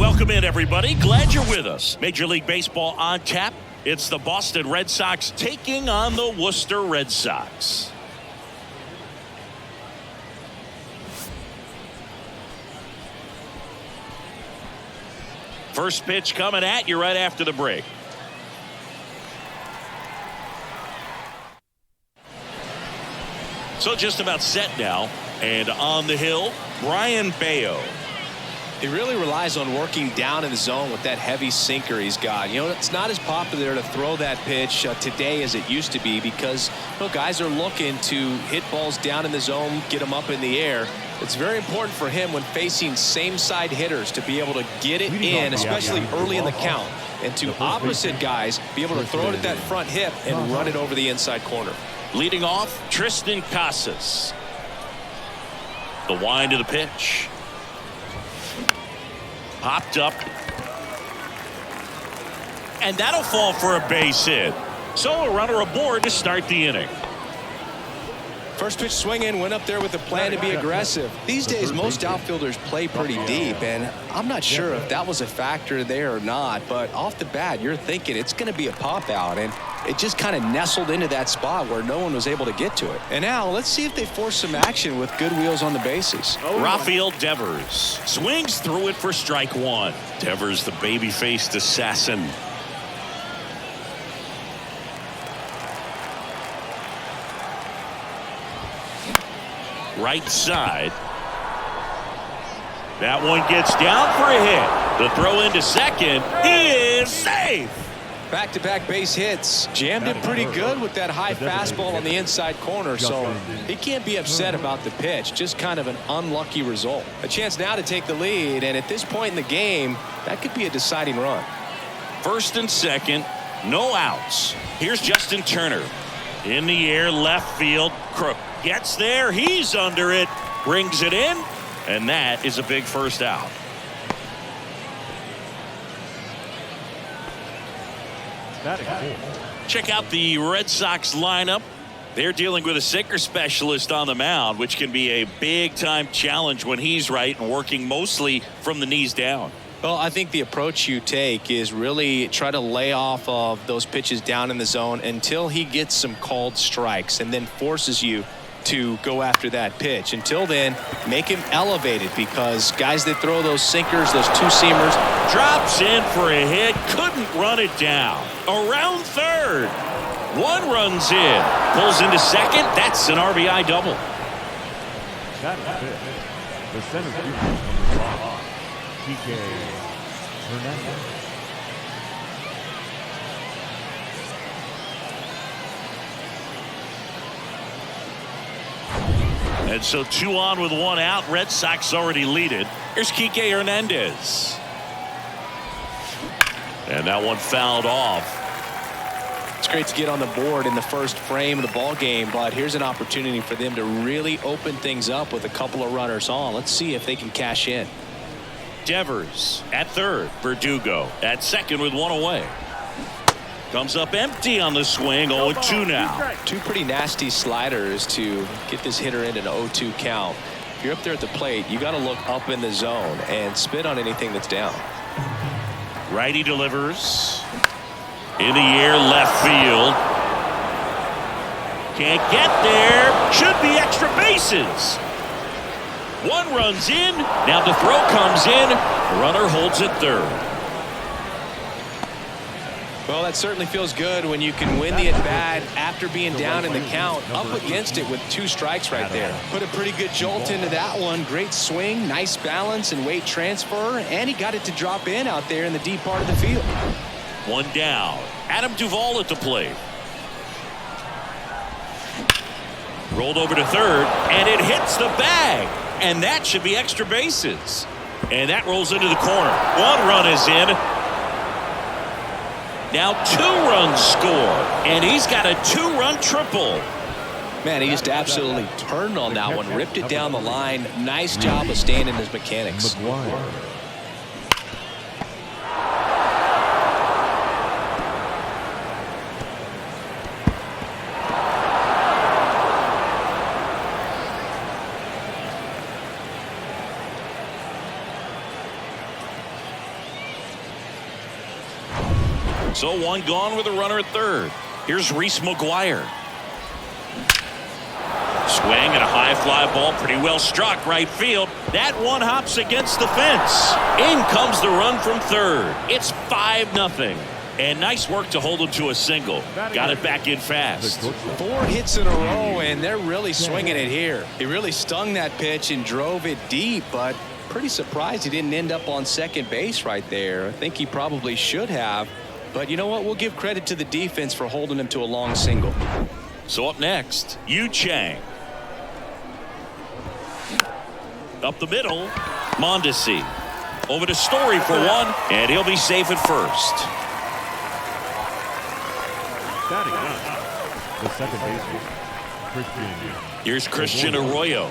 Welcome in, everybody. Glad you're with us. Major League Baseball on tap. It's the Boston Red Sox taking on the Worcester Red Sox. First pitch coming at you right after the break. So just about set now. And on the hill, Brian Bayo. He really relies on working down in the zone with that heavy sinker he's got. You know, it's not as popular to throw that pitch today as it used to be because, you know, guys are looking to hit balls down in the zone, get them up in the air. It's very important for him when facing same side hitters to be able to get it in, especially early in the count, and to opposite guys be able to throw it at that front hip and run it over the inside corner. Leading off, Tristan Casas. The wind of the pitch. Popped up. And that'll fall for a base hit. So a runner aboard to start the inning. First pitch swinging, went up there with a plan to be aggressive. These days, most outfielders play pretty deep, and I'm not sure if that was a factor there or not, but off the bat, you're thinking it's going to be a pop out, and it just kind of nestled into that spot where no one was able to get to it. And now, let's see if they force some action with good wheels on the bases. Rafael Devers swings through it for strike one. Devers, the baby-faced assassin. Right side. That one gets down for a hit. The throw into second is safe. Back-to-back base hits. Jammed it pretty good with that high fastball on the inside corner, so he can't be upset about the pitch. Just kind of an unlucky result. A chance now to take the lead, and at this point in the game, that could be a deciding run. First and second, no outs. Here's Justin Turner. In the air, left field. Crook gets there. He's under it. Brings it in. And that is a big first out. Check out the Red Sox lineup. They're dealing with a sinker specialist on the mound, which can be a big-time challenge when he's right and working mostly from the knees down. Well, I think the approach you take is really try to lay off of those pitches down in the zone until he gets some called strikes and then forces you to go after that pitch. Until then, make him elevated because guys that throw those sinkers, those two-seamers. Drops in for a hit, couldn't run it down. Around third. One runs in. Pulls into second. That's an RBI double. That is it. The center fielder from the box, Hernandez. And so 2 on with 1 out. Red Sox already lead it. Here's Kike Hernandez. And that one fouled off. It's great to get on the board in the first frame of the ball game, but here's an opportunity for them to really open things up with a couple of runners on. Let's see if they can cash in. Devers at third. Verdugo at second with 1 away. Comes up empty on the swing. 0-2 now. Two pretty nasty sliders to get this hitter in an 0-2 count. If you're up there at the plate, you got to look up in the zone and spit on anything that's down. Righty delivers. In the air, left field. Can't get there. Should be extra bases. 1 runs in. Now the throw comes in. Runner holds it third. Well, that certainly feels good when you can win the at-bat after being down in the count, up against it with 2 strikes right there. Put a pretty good jolt into that one. Great swing, nice balance and weight transfer, and he got it to drop in out there in the deep part of the field. 1 down. Adam Duvall at the plate. Rolled over to third, and it hits the bag. And that should be extra bases. And that rolls into the corner. 1 run is in. Now 2 runs score, and he's got a 2-run triple. Man, he just absolutely turned on that one, ripped it down the line. Nice job of staying in his mechanics. So one gone with a runner at third. Here's Reese McGuire. Swing and a high fly ball, pretty well struck right field. That one hops against the fence. In comes the run from third. It's 5-0. And nice work to hold him to a single. Got it back in fast. 4 hits in a row, and they're really swinging it here. He really stung that pitch and drove it deep, but pretty surprised he didn't end up on second base right there. I think he probably should have. But you know what? We'll give credit to the defense for holding him to a long single. So up next, Yu Chang. Up the middle, Mondesi. Over to Story for one, and he'll be safe at first. Batting up, the second baseman, Christian. Here's Christian Arroyo.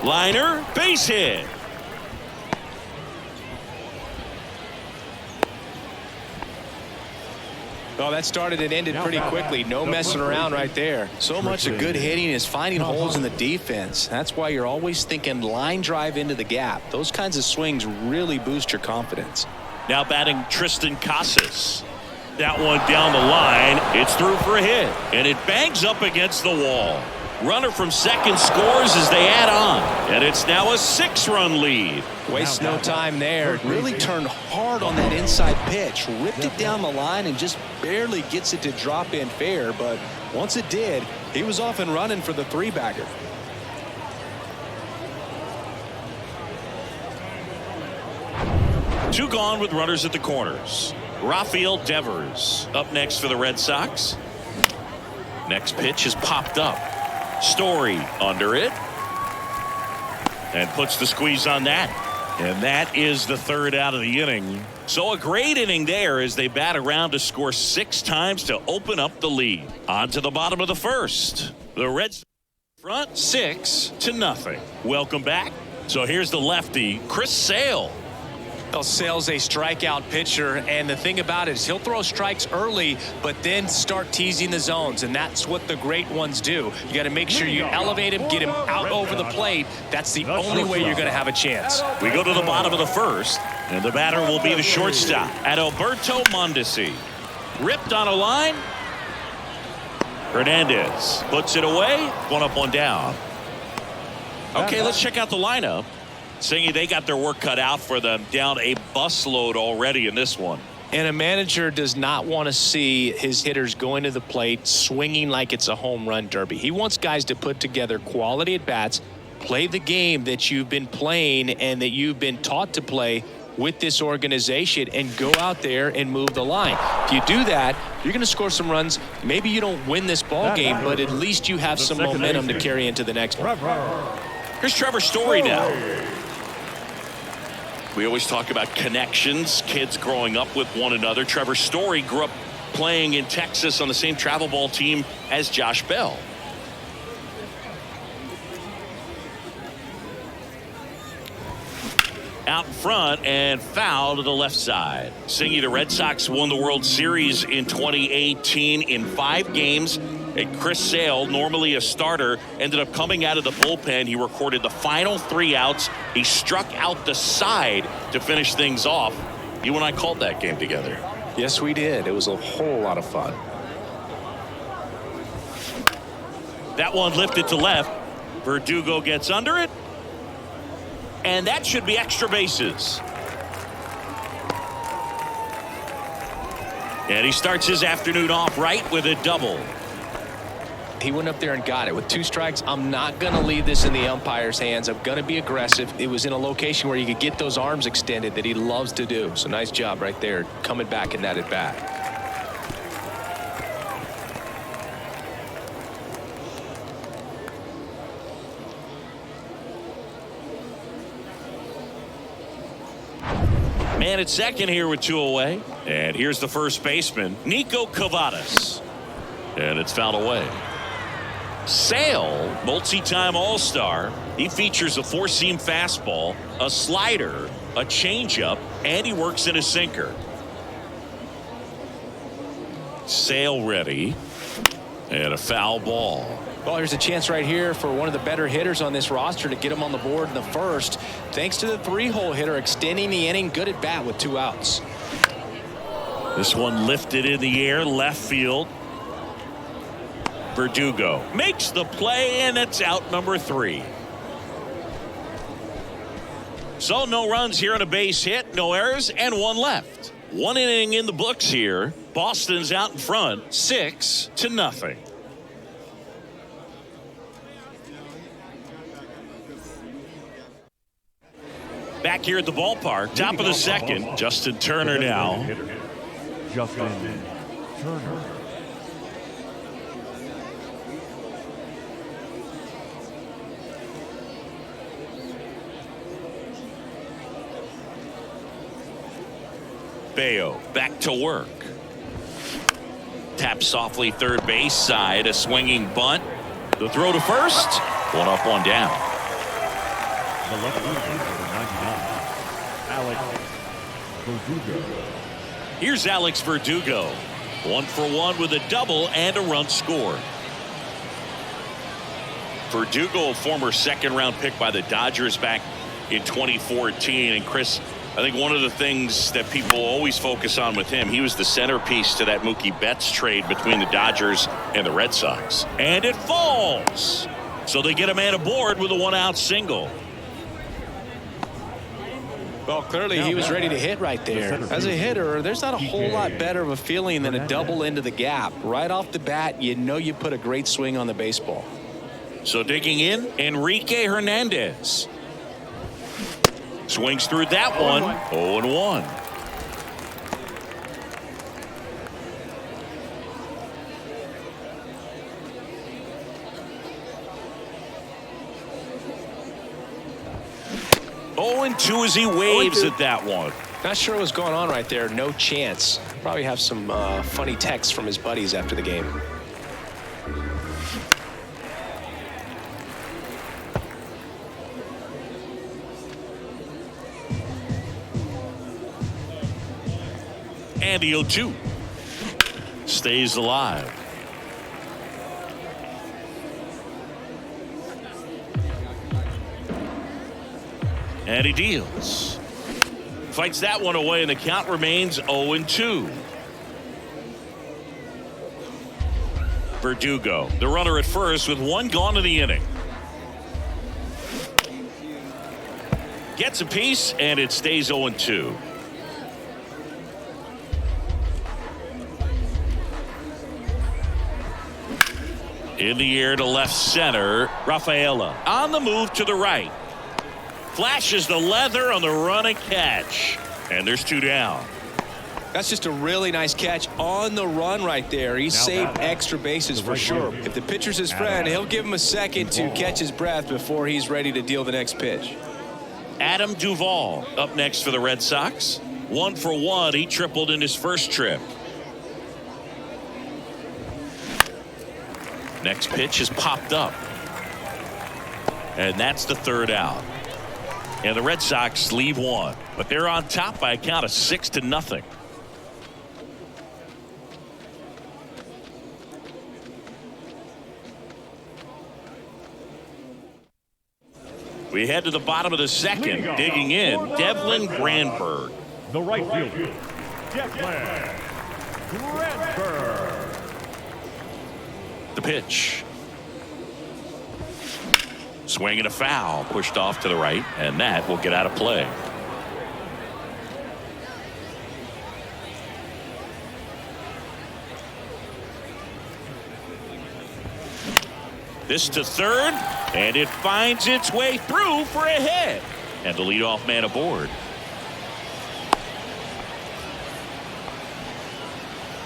Liner, base hit. Oh, that started and ended pretty quickly. No messing around right there. So much of good hitting is finding holes in the defense. That's why you're always thinking line drive into the gap. Those kinds of swings really boost your confidence. Now batting Tristan Casas. That one down the line. It's through for a hit. And it bangs up against the wall. Runner from second scores as they add on. And it's now a 6-run lead. Wastes no time there. Really turned hard on that inside pitch. Ripped it down the line and just barely gets it to drop in fair. But once it did, he was off and running for the 3-bagger. Two gone with runners at the corners. Rafael Devers up next for the Red Sox. Next pitch is popped up. Story under it. And puts the squeeze on that. And that is the third out of the inning. So a great inning there as they bat around to score 6 times to open up the lead. On to the bottom of the first. The Reds front 6-0. Welcome back. So here's the lefty, Chris Sale. Well, Sale's a strikeout pitcher, and the thing about it is he'll throw strikes early, but then start teasing the zones, and that's what the great ones do. You got to make sure you elevate him, get him out over the plate. That's the only way you're going to have a chance. We go to the bottom of the first, and the batter will be the shortstop, Adalberto Mondesi. Ripped on a line. Hernandez puts it away. One up, one down. Okay, let's check out the lineup. Saying they got their work cut out for them, down a busload already in this one. And a manager does not want to see his hitters going to the plate swinging like it's a home run derby. He wants guys to put together quality at bats, play the game that you've been playing and that you've been taught to play with this organization, and go out there and move the line. If you do that, you're going to score some runs. Maybe you don't win this ball game, but at least you have some momentum to carry into the next one. Here's Trevor Story now. We always talk about connections, kids growing up with one another. Trevor Story grew up playing in Texas on the same travel ball team as Josh Bell. Out in front and foul to the left side. Singy, the Red Sox won the World Series in 2018 in 5 games. And Chris Sale, normally a starter, ended up coming out of the bullpen. He recorded the final 3 outs. He struck out the side to finish things off. You and I called that game together. Yes, we did. It was a whole lot of fun. That one lifted to left. Verdugo gets under it. And that should be extra bases. And he starts his afternoon off right with a double. He went up there and got it. With 2 strikes, I'm not going to leave this in the umpire's hands. I'm going to be aggressive. It was in a location where you could get those arms extended that he loves to do. So nice job right there, coming back in that at bat. Man at second here with 2 away. And here's the first baseman, Nico Cavadas. And it's fouled away. Sale, multi-time All-Star. He features a 4-seam fastball, a slider, a changeup, and he works in a sinker. Sail ready. And a foul ball. Well, here's a chance right here for one of the better hitters on this roster to get him on the board in the first. Thanks to the 3-hole hitter extending the inning. Good at bat with 2 outs. This one lifted in the air, left field. Verdugo makes the play, and it's out number 3. So no runs here on a base hit, no errors, and 1 left. 1 inning in the books here. Boston's out in front, 6-0. Back here at the ballpark, top of the second. Justin Turner now. Justin Turner. Bayo back to work. Tap softly third base side. A swinging bunt. The throw to first. 1 up, 1 down. The left fielder, number 99, Alex Verdugo. Here's Alex Verdugo. 1 for 1 with a double and a run scored. Verdugo, a former second-round pick by the Dodgers back in 2014. And Chris, I think one of the things that people always focus on with him, he was the centerpiece to that Mookie Betts trade between the Dodgers and the Red Sox. And it falls. So they get a man aboard with a 1-out single. Well, clearly he was ready to hit right there. As a hitter, there's not a whole lot better of a feeling than a double into the gap. Right off the bat, you know you put a great swing on the baseball. So digging in, Enrique Hernandez. Swings through that one. 0-1. And 2 as he waves at that one. Not sure what's going on right there. No chance. Probably have some funny texts from his buddies after the game. And the 0-2 stays alive. And he deals. Fights that one away, and the count remains 0-2. Verdugo, the runner at first with 1 gone in the inning. Gets a piece, and it stays 0-2. In the air to left center, Rafaela on the move to the right. Flashes the leather on the run and catch. And there's 2 down. That's just a really nice catch on the run right there. He saved extra bases for sure. If the pitcher's his friend, he'll give him a second to catch his breath before he's ready to deal the next pitch. Adam Duvall up next for the Red Sox. 1 for 1. He tripled in his first trip. Next pitch is popped up. And that's the 3rd out. And the Red Sox leave 1, but they're on top by a count of 6-0. We head to the bottom of the second. Digging in, Devlin Granberg. The right fielder, Devlin Granberg. The pitch. Swing and a foul, pushed off to the right, and that will get out of play. This to third, and it finds its way through for a hit. And the leadoff man aboard.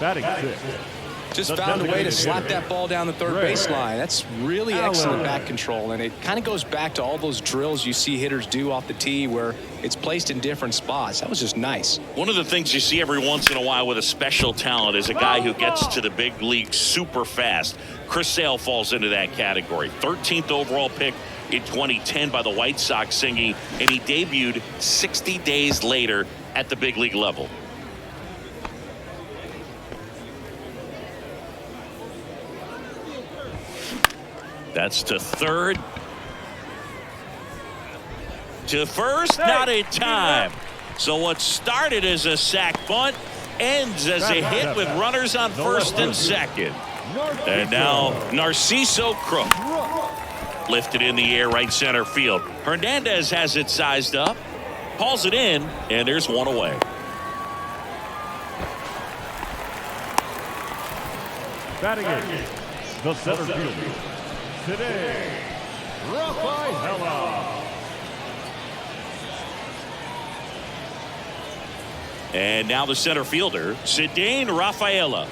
Batting 6. Just found a way to slap that ball down the third baseline. That's really excellent bat control, and it kind of goes back to all those drills you see hitters do off the tee where it's placed in different spots. That was just nice. One of the things you see every once in a while with a special talent is a guy who gets to the big league super fast. Chris Sale falls into that category. 13th overall pick in 2010 by the White Sox singing, and he debuted 60 days later at the big league level. That's to third. To first, not in time. So what started as a sac bunt ends as a hit with runners on first and second. And now Narciso Crook lifted in the air right center field. Hernandez has it sized up, hauls it in, and there's one away. Batting in, the center fielder, today, Rafaela. And now the center fielder, Cedane Rafaela.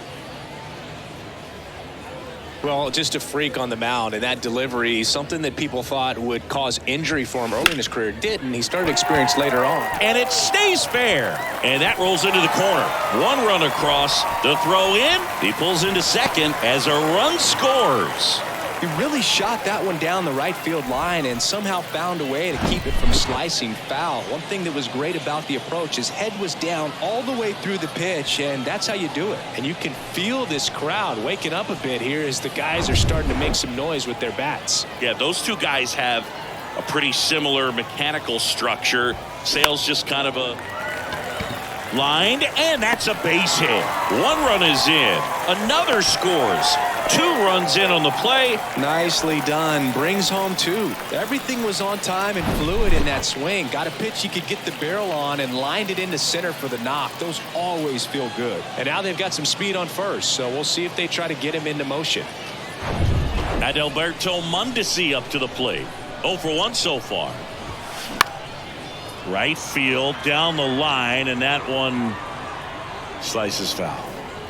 Well, just a freak on the mound, and that delivery, something that people thought would cause injury for him early in his career, didn't. He started to experience later on. And it stays fair. And that rolls into the corner. One run across. The throw in. He pulls into second as a run scores. He really shot that one down the right field line and somehow found a way to keep it from slicing foul. One thing that was great about the approach, his head was down all the way through the pitch, and that's how you do it. And you can feel this crowd waking up a bit here as the guys are starting to make some noise with their bats. Yeah, those two guys have a pretty similar mechanical structure. Sale's just kind of a lined, and that's a base hit. One run is in. Another scores. 2 runs in on the play. Nicely done. Brings home 2. Everything was on time and fluid in that swing. Got a pitch he could get the barrel on and lined it into center for the knock. Those always feel good. And now they've got some speed on first, so we'll see if they try to get him into motion. Adalberto Mondesi up to the plate. 0 for 1 so far. Right field down the line, and that one slices foul.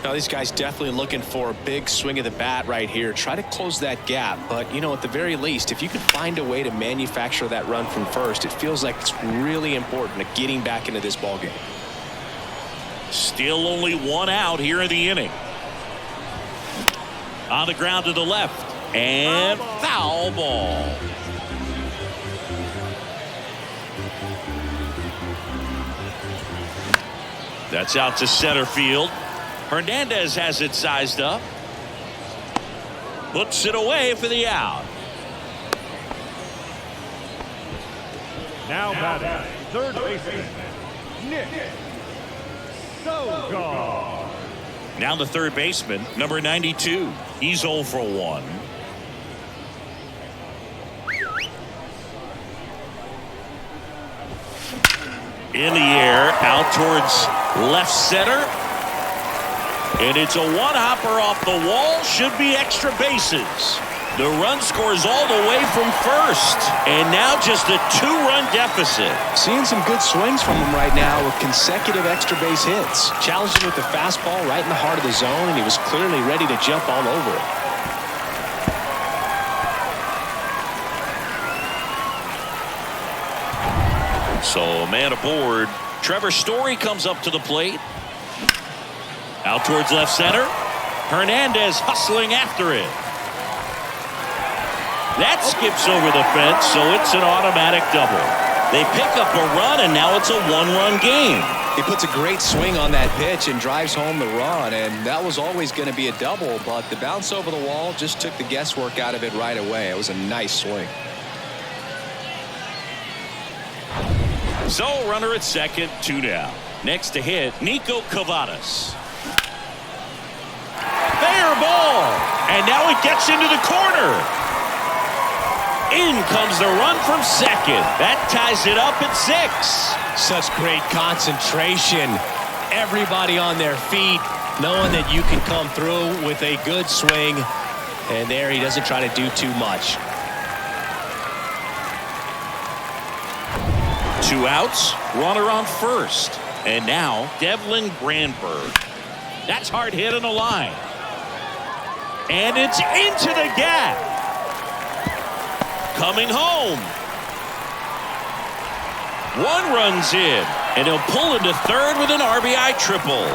Now these guys definitely looking for a big swing of the bat right here. Try to close that gap, but you know, at the very least, if you can find a way to manufacture that run from first, it feels like it's really important to getting back into this ball game. Still only 1 out here in the inning. On the ground to the left, and foul ball. That's out to center field. Hernandez has it sized up. Puts it away for the out. Now batting, third baseman, Nick Sogard. Now the third baseman, number 92. He's 0 for 1. In the air, out towards left center. And it's a one-hopper off the wall. Should be extra bases. The run scores all the way from first. And now just a 2-run deficit. Seeing some good swings from him right now with consecutive extra base hits. Challenged him with the fastball right in the heart of the zone, and he was clearly ready to jump all over it. So a man aboard. Trevor Story comes up to the plate. Out towards left center. Hernandez hustling after it. That skips over the fence, so it's an automatic double. They pick up a run, and now it's a 1-run game. He puts a great swing on that pitch and drives home the run, and that was always going to be a double, but the bounce over the wall just took the guesswork out of it right away. It was a nice swing. So runner at second, 2 down. Next to hit, Nico Cavadas. Fair ball, and now it gets into the corner. In comes the run from second. That ties it up at 6. Such great concentration. Everybody on their feet, knowing that you can come through with a good swing. And there he doesn't try to do too much. 2 outs, runner on first. And now Devlin Granberg. That's hard hit on the line. And it's into the gap. Coming home. 1 run's in, and he'll pull into third with an RBI triple.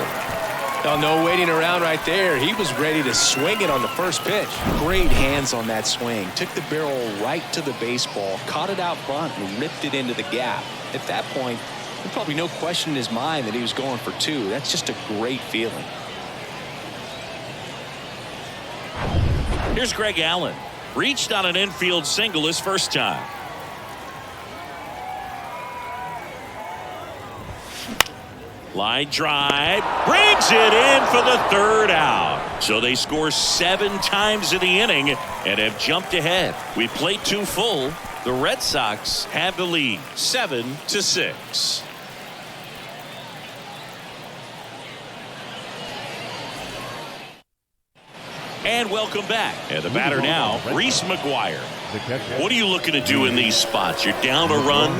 Oh, no waiting around right there. He was ready to swing it on the first pitch. Great hands on that swing. Took the barrel right to the baseball, caught it out front, and ripped it into the gap. At that point, there's probably no question in his mind that he was going for 2. That's just a great feeling. Here's Greg Allen. reached on an infield single his first time. Line drive, brings it in for the third out. So they score 7 times in the inning and have jumped ahead. We played 2 full. The Red Sox have the lead 7-6. And welcome back. And the batter now, Reese McGuire. What are you looking to do in these spots? You're down a run.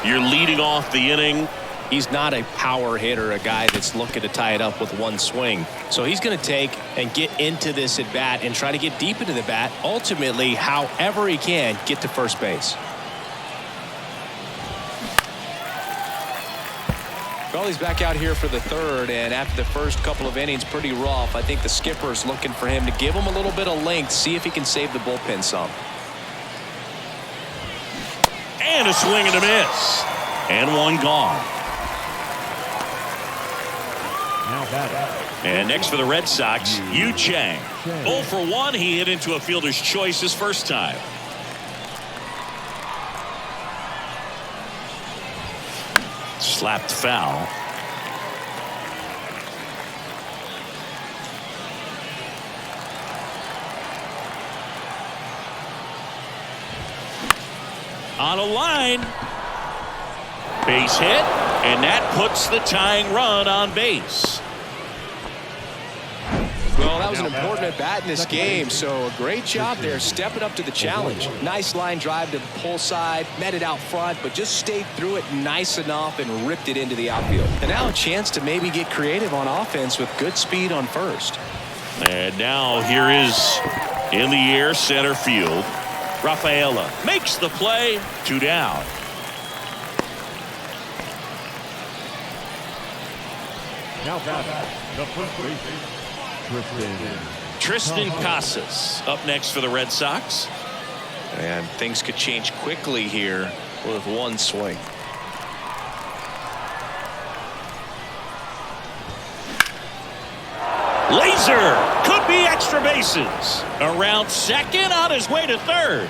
You're leading off the inning. He's not a power hitter, a guy that's looking to tie it up with one swing. So he's going to take and get into this at bat and try to get deep into the bat. Ultimately, however he can, get to first base. Well, he's back out here for the third, and after the first couple of innings, pretty rough. I think the skipper's looking for him to give him a little bit of length, see if he can save the bullpen some. And a swing and a miss. And one gone. And next for the Red Sox, Yu Chang. 0 for 1. He hit into a fielder's choice his first time. Slapped foul. On a line. Base hit, and that puts the tying run on base. Well, that was an important at bat in this game, so a great job there stepping up to the challenge. Nice line drive to the pull side, met it out front, but just stayed through it nice enough and ripped it into the outfield. And now a chance to maybe get creative on offense with good speed on first. And now here is in the air center field. Rafaela makes the play. 2 down. Now back, the first baseman, Tristan Casas up next for the Red Sox. And things could change quickly here with one swing. Laser could be extra bases. Around second, on his way to third.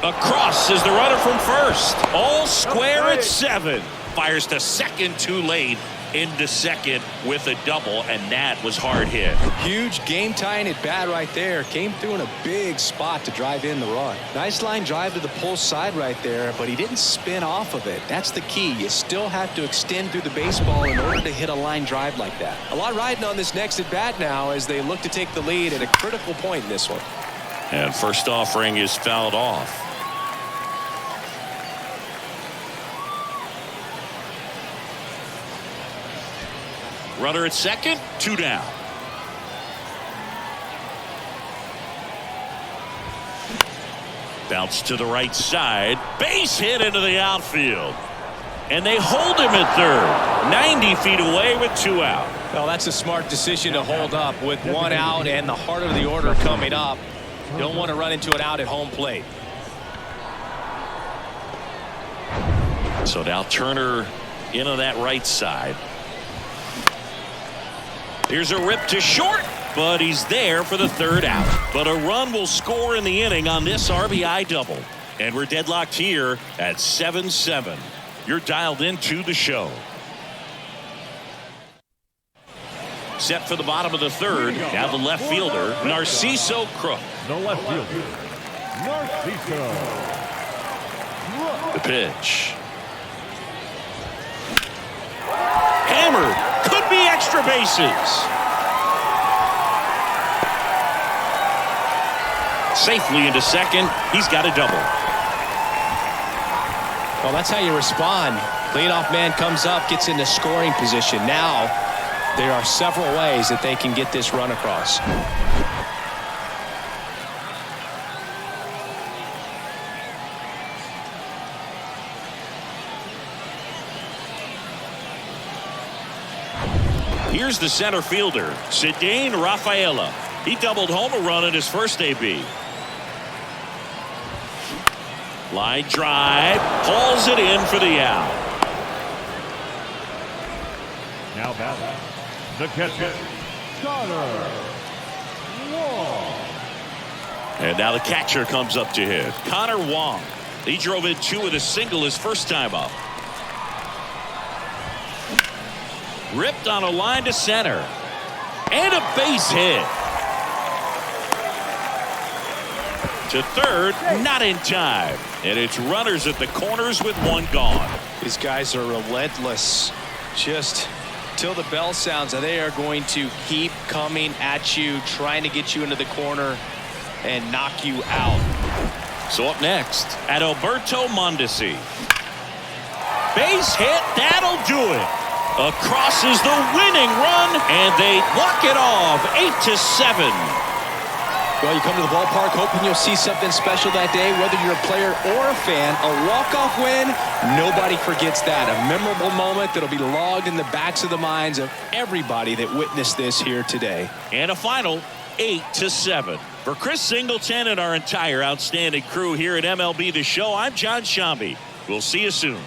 Across is the runner from first. All square at 7. Fires to second too late. Into second with a double, and that was hard hit. Huge game tying at bat right there. Came through in a big spot to drive in the run. Nice line drive to the pull side right there, but he didn't spin off of it. That's the key. You still have to extend through the baseball in order to hit a line drive like that. A lot riding on this next at bat now as they look to take the lead at a critical point in this one. And first offering is fouled off. Runner at second, 2 down. Bounce to the right side. Base hit into the outfield. And they hold him at third. 90 feet away with 2 out. Well, that's a smart decision to hold up with 1 out and the heart of the order coming up. Don't want to run into an out at home plate. So now Turner into that right side. Here's a rip to short, but he's there for the 3rd out. But a run will score in the inning on this RBI double. And we're deadlocked here at 7-7. You're dialed into the show. Set for the bottom of the 3rd. Now the left fielder, Narciso Crook. the left fielder, Narciso. The pitch. Hammered. Could be extra bases. Safely into second. He's got a double. Well, that's how you respond. Leadoff man comes up, gets into scoring position. Now, there are several ways that they can get this run across. Here's the center fielder, Cedane Rafaela. He doubled home a run in his first AB. Line drive, hauls it in for the out. Now batting, the catcher, Starter. And now the catcher comes up to hit. Connor Wong. He drove in 2 with a single his first time up. Ripped on a line to center. And a base hit. To third, not in time. And it's runners at the corners with 1 gone. These guys are relentless. Just till the bell sounds, they are going to keep coming at you, trying to get you into the corner and knock you out. So up next, Adalberto Mondesi. Base hit, that'll do it. Across is the winning run, and they walk it off, 8-7. Well, you come to the ballpark hoping you'll see something special that day, whether you're a player or a fan. A walk-off win, nobody forgets that. A memorable moment that'll be logged in the backs of the minds of everybody that witnessed this here today. And a final 8-7. For Chris Singleton and our entire outstanding crew here at MLB The Show, I'm John Shambi. We'll see you soon.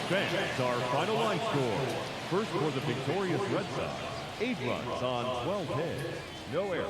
Fans, our final line score. First for the victorious Red Sox, 8 runs on 12 hits, no errors.